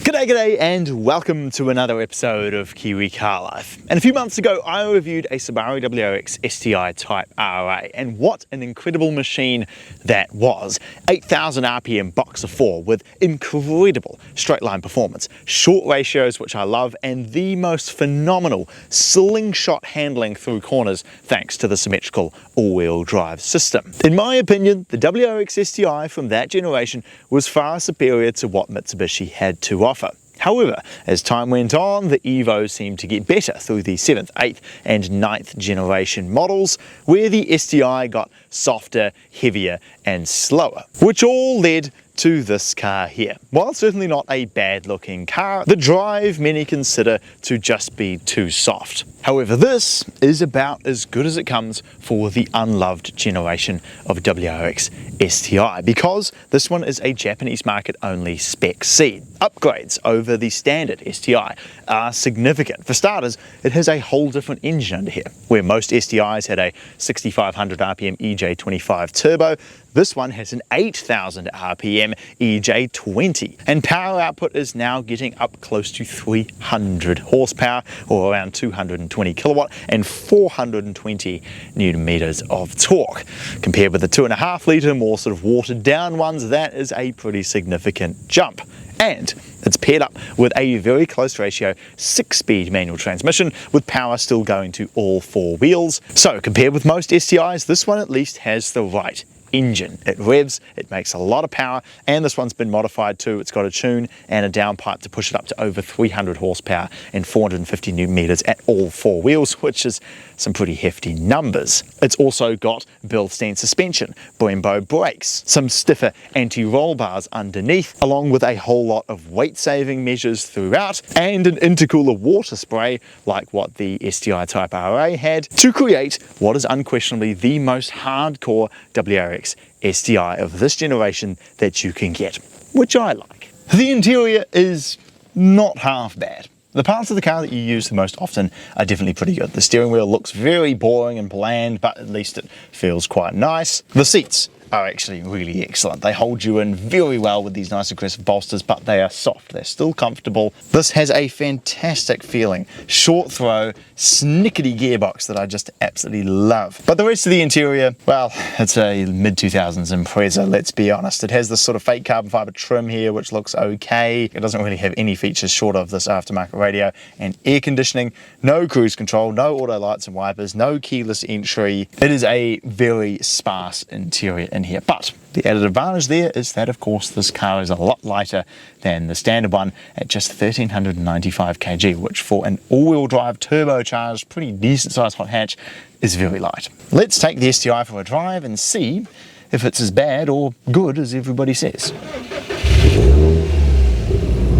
G'day and welcome to another episode of Kiwi Car Life. And a few months ago I reviewed a Subaru WRX STI Type RA, and what an incredible machine that was. 8,000 RPM boxer 4 with incredible straight line performance, short ratios which I love, and the most phenomenal slingshot handling through corners thanks to the symmetrical all-wheel drive system. In my opinion, the WRX STI from that generation was far superior to what Mitsubishi had to offer. However, as time went on, the Evos seemed to get better through the 7th, 8th and 9th generation models, where the STI got softer, heavier and slower, which all led to this car here. While certainly not a bad looking car, the drive many consider to just be too soft. However, this is about as good as it comes for the unloved generation of WRX STI, because this one is a Japanese market only Spec C. Upgrades over the standard STI are significant. For starters, it has a whole different engine under here. Where most STIs had a 6,500 RPM EJ25 turbo, this one has an 8,000 RPM EJ20, and power output is now getting up close to 300 horsepower, or around 220 kilowatt, and 420 newton meters of torque. Compared with the 2.5 litre, more sort of watered down ones, that is a pretty significant jump. And it's paired up with a very close ratio 6-speed manual transmission, with power still going to all 4 wheels. So compared with most STIs, this one at least has the right engine. It revs, it makes a lot of power, and this one's been modified too. It's got a tune and a downpipe to push it up to over 300 horsepower and 450 newton meters at all 4 wheels, which is some pretty hefty numbers. It's also got Bilstein suspension, Brembo brakes, some stiffer anti-roll bars underneath, along with a whole lot of weight-saving measures throughout, and an intercooler water spray like what the STI Type RA had, to create what is unquestionably the most hardcore WRX STI of this generation that you can get, which I like. The interior is not half bad. The parts of the car that you use the most often are definitely pretty good. The steering wheel looks very boring and bland, but at least it feels quite nice. The seats are actually really excellent. They hold you in very well with these nice aggressive bolsters, but they are soft. They're still comfortable. This has a fantastic feeling, short throw, snickety gearbox that I just absolutely love. But the rest of the interior, well, it's a mid-2000s Impreza, let's be honest. It has this sort of fake carbon fiber trim here, which looks okay. It doesn't really have any features short of this aftermarket radio and air conditioning, no cruise control, no auto lights and wipers, no keyless entry. It is a very sparse interior in here, but the added advantage there is that, of course, this car is a lot lighter than the standard one at just 1,395 kg, which for an all-wheel drive turbocharged, pretty decent sized hot hatch is very light. Let's take the STI for a drive and see if it's as bad or good as everybody says.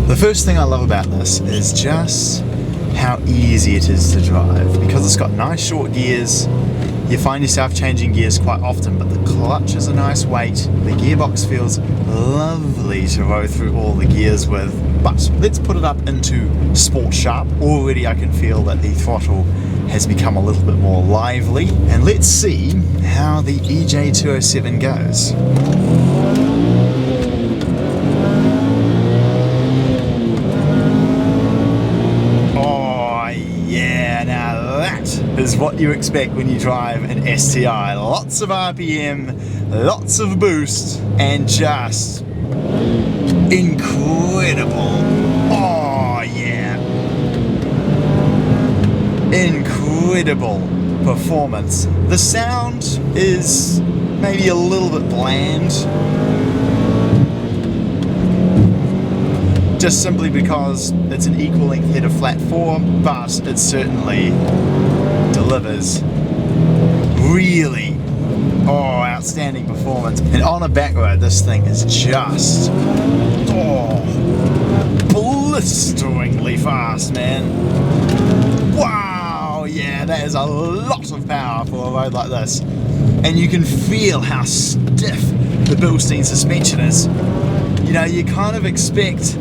The first thing I love about this is just how easy it is to drive. Because it's got nice short gears, you find yourself changing gears quite often, but the clutch is a nice weight. The gearbox feels lovely to row through all the gears with. But let's put it up into Sport Sharp. Already I can feel that the throttle has become a little bit more lively. And let's see how the EJ207 goes. Is what you expect when you drive an STI. Lots of RPM, lots of boost, and just incredible. Oh yeah. Incredible performance. The sound is maybe a little bit bland, just simply because it's an equal length head of flat 4, but it certainly delivers really outstanding performance. And on a back road, this thing is just blisteringly fast, man. Wow, yeah, that is a lot of power for a road like this. And you can feel how stiff the Bilstein suspension is. You know, you kind of expect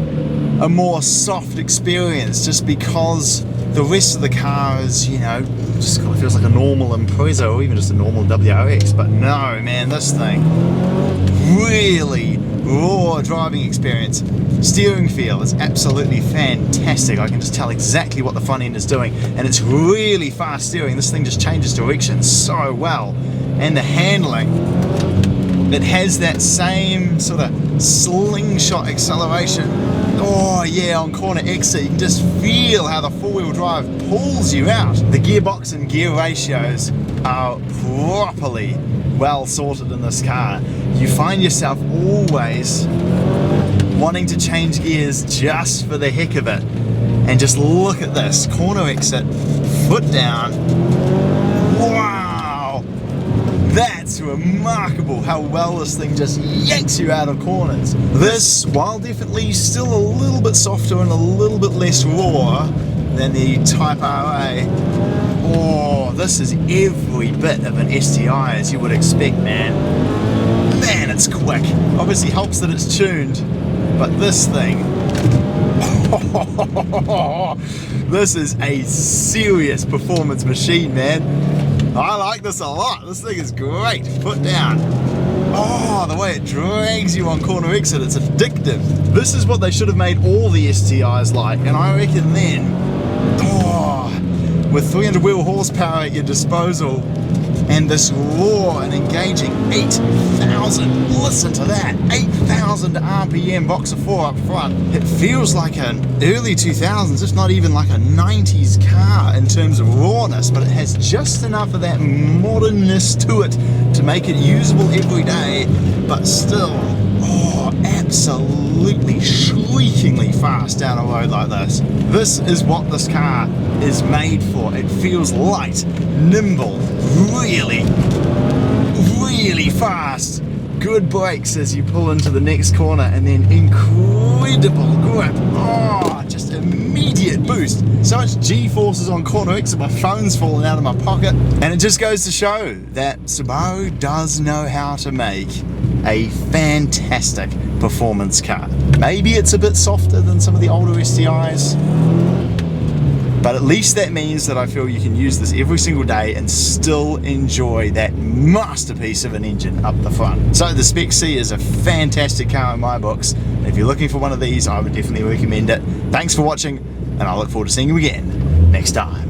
a more soft experience just because the rest of the car is, you know, just kind of feels like a normal Impreza or even just a normal WRX. But no, man, this thing, really raw driving experience. Steering feel is absolutely fantastic. I can just tell exactly what the front end is doing, and it's really fast steering. This thing just changes direction so well. And the handling, it has that same sort of slingshot acceleration. Oh yeah, on corner exit you can just feel how the four-wheel drive pulls you out. The gearbox and gear ratios are properly well sorted in this car. You find yourself always wanting to change gears just for the heck of it. And just look at this, corner exit, foot down. Wow, that's remarkable how well this thing just yanks you out of corners. This, while definitely still a little bit softer and a little bit less raw than the Type RA, oh, this is every bit of an STI as you would expect, man. Man, it's quick. Obviously helps that it's tuned, but this thing, this is a serious performance machine, man. I like this a lot. This thing is great. Foot down. Oh, the way it drags you on corner exit, it's addictive. This is what they should have made all the STIs like, and I reckon then, with 300 wheel horsepower at your disposal, and this raw and engaging 8,000, listen to that, 8,000 RPM boxer 4 up front. It feels like an early 2000s, if not even like a 90s car in terms of rawness, but it has just enough of that modernness to it to make it usable every day, but still, absolutely shriekingly fast down a road like this. This is what this car is made for. It feels light, nimble, really fast, good brakes as you pull into the next corner, and then incredible grip. Oh, just immediate boost. So much G-forces on corner exit, my phone's falling out of my pocket. And it just goes to show that Subaru does know how to make a fantastic performance car. Maybe it's a bit softer than some of the older STIs, but at least that means that I feel you can use this every single day and still enjoy that masterpiece of an engine up the front. So the Spec C is a fantastic car in my books. If you're looking for one of these, I would definitely recommend it. Thanks for watching, and I look forward to seeing you again next time.